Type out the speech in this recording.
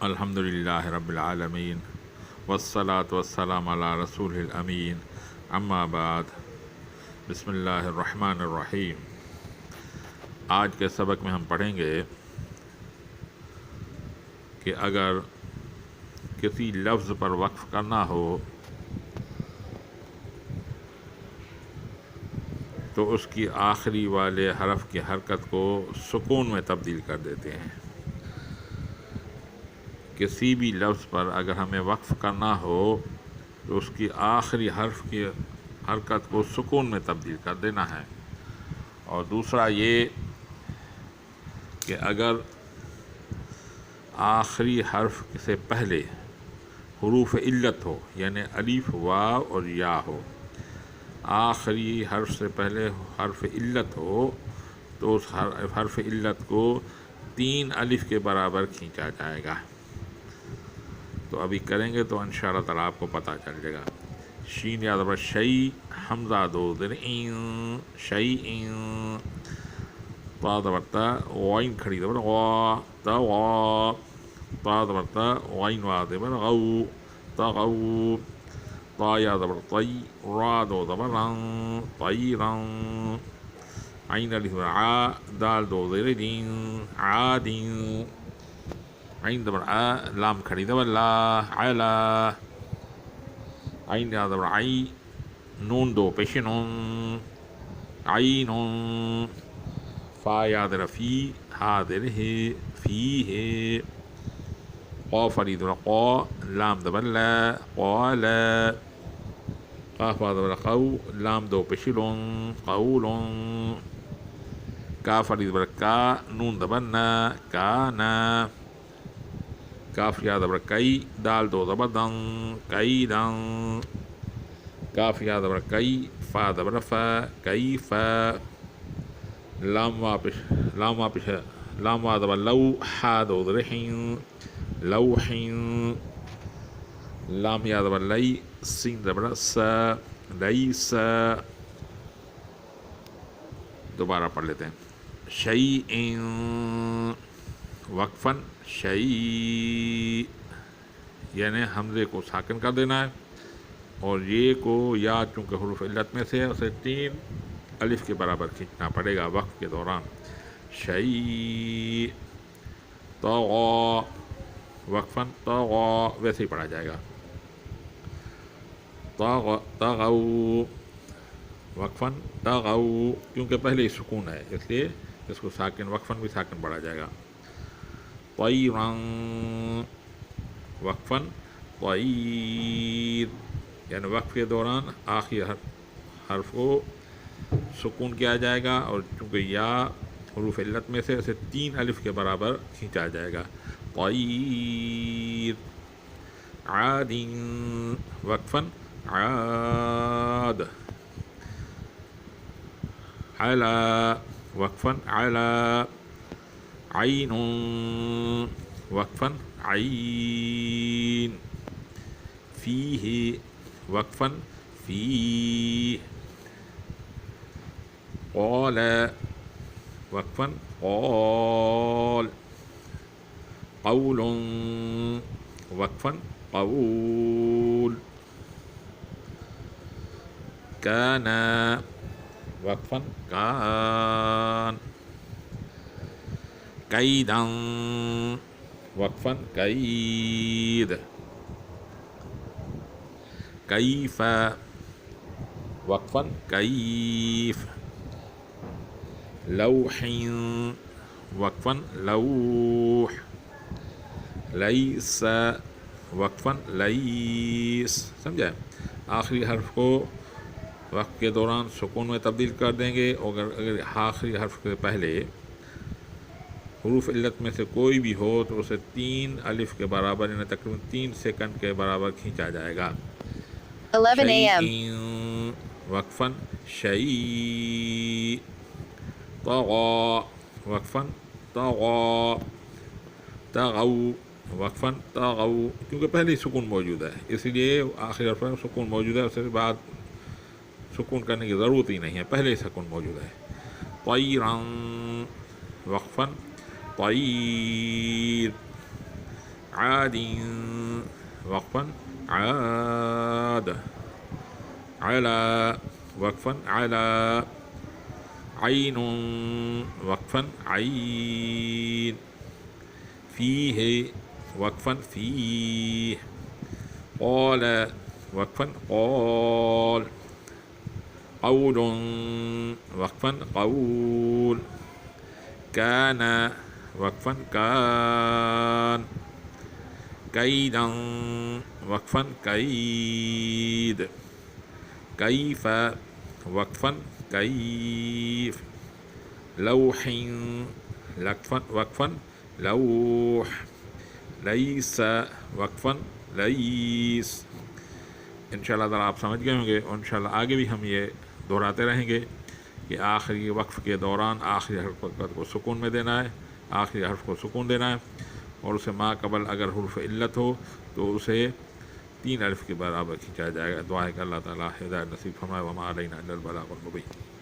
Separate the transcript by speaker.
Speaker 1: الحمد للہ رب العالمین والصلاة والسلام علی رسول الامین اما بعد بسم اللہ الرحمن الرحیم۔ آج کے سبق میں ہم پڑھیں گے کہ اگر کسی لفظ پر وقف کرنا ہو تو اس کی آخری والے حرف کی حرکت کو سکون میں تبدیل کر دیتے ہیں۔ کسی بھی لفظ پر اگر ہمیں وقف کرنا ہو تو اس کی آخری حرف کی حرکت کو سکون میں تبدیل کر دینا ہے۔ اور دوسرا یہ کہ اگر آخری حرف سے پہلے حروف علت ہو، یعنی الف، واو اور یا ہو، آخری حرف سے پہلے حرف علت ہو تو اس حرف علت کو 3 الف کے برابر کھینچا جائے گا۔ تو ابھی کریں گے تو انشاءاللہ تعالیٰ آپ کو پتہ چل جائے گا۔ شین یاد رکھنا، شئی حمزہ دو در این، شئی این، تا دبرتا وائن کھڑی دبر غا، تا غا، تا دبرتا وائن وا دبر غو، تا غو، تا یا دبر طی، را دو دبر رن، طی رن، عین الف دبر عا، دال دو در دین، عادین، عین دبر آ، لام کھڑی دبر لا، علا، عین یا دبر عی، نون دو پیش نون، عینون، فا یا در فی، ہا در ہے، فی ہے، قاف علی دبر قا، لام دبر لا، قالا، قاف دبر قو، لام دو پیش لون، قولون، کاف علی دبر کا، نون دبر نا، کانا، کاف یا دبر کئی، دال دو دبر دن، کئی دن، کاف یا دبر کئی، فا دبر فا، کئی فا، لام وا دبر لو، حا دو در حین، لوحین، لام یا دبر لئی، سین دبر سا، لیسا۔ دوبارہ پڑھ لیتے ہیں۔ شیئن وقفاً، شیء یعنی حمزے کو ساکن کر دینا ہے، اور یہ کو یا چونکہ حروف علت میں سے اسے 3 الف کے برابر کھینچنا پڑے گا وقف کے دوران۔ شیء، طغا وقفاً، طغا ویسے ہی پڑھا جائے گا۔ طغوا وقفاً، طغوا کیونکہ پہلے ہی سکون ہے اس لیے اس کو ساکن وقفاً بھی ساکن پڑھا جائے گا۔ طیراً وقفاً، طیر یعنی وقف کے دوران آخری حرف کو سکون کیا جائے گا، اور چونکہ یا حروف علت میں سے اسے 3 الف کے برابر کھینچا جائے گا۔ طیر، عاد وقفاً، عاد، علا وقفاً، علا، عین وقفاً، عین، فیہ وقفاً، فیہ، قال وقفاً، قال، قول وقفاً، قول، کان وقفاً، کان، کیدا وقفاً، کید، کیف وقفاً، کیف، لوح وقفاً، لوح، لیس وقفاً، لیس۔ سمجھا؟ آخری حرف کو وقت کے دوران سکون میں تبدیل کر دیں گے، اور اگر آخری حرف کے پہلے حروف علت میں سے کوئی بھی ہو تو اسے 3 الف کے برابر یعنی تقریباً 3 سیکنڈ کے برابر کھینچا جائے گا۔
Speaker 2: 11 a.m.
Speaker 1: شیئن وقفاً، شیء، طغا وقفاً، طغا، طغوا وقفاً، طغوا کیونکہ پہلے ہی سکون موجود ہے اس لیے آخری حرف میں سکون موجود ہے، اس کے بعد سکون کرنے کی ضرورت ہی نہیں ہے، پہلے ہی سکون موجود ہے۔ طیراً وقفاً، طیر، عاد وقفا عاد على وقفا على عين وقفا عين فيه وقفا فيه قال وقفا قال قول وقفا قول كان وقفا كان كيدا وقفا كيد كيف وقفا كيف لوح وقفا لوح ليس وقفا ليس انشاءاللہ تعالیٰ آپ سمجھ گئے ہوں گے، اور انشاءاللہ آگے بھی ہم یہ دہراتے رہیں گے کہ آخری وقف کے دوران آخری حرف کو سکون میں دینا ہے، آخری حرف کو سکون دینا ہے، اور اسے ما قبل اگر حرف علت ہو تو اسے 3 الف کے برابر کھینچا جائے گا۔ دعا ہے کہ اللہ تعالیٰ ہدایت نصیب فرمائے۔ وما علینا الا البلاغ المبین۔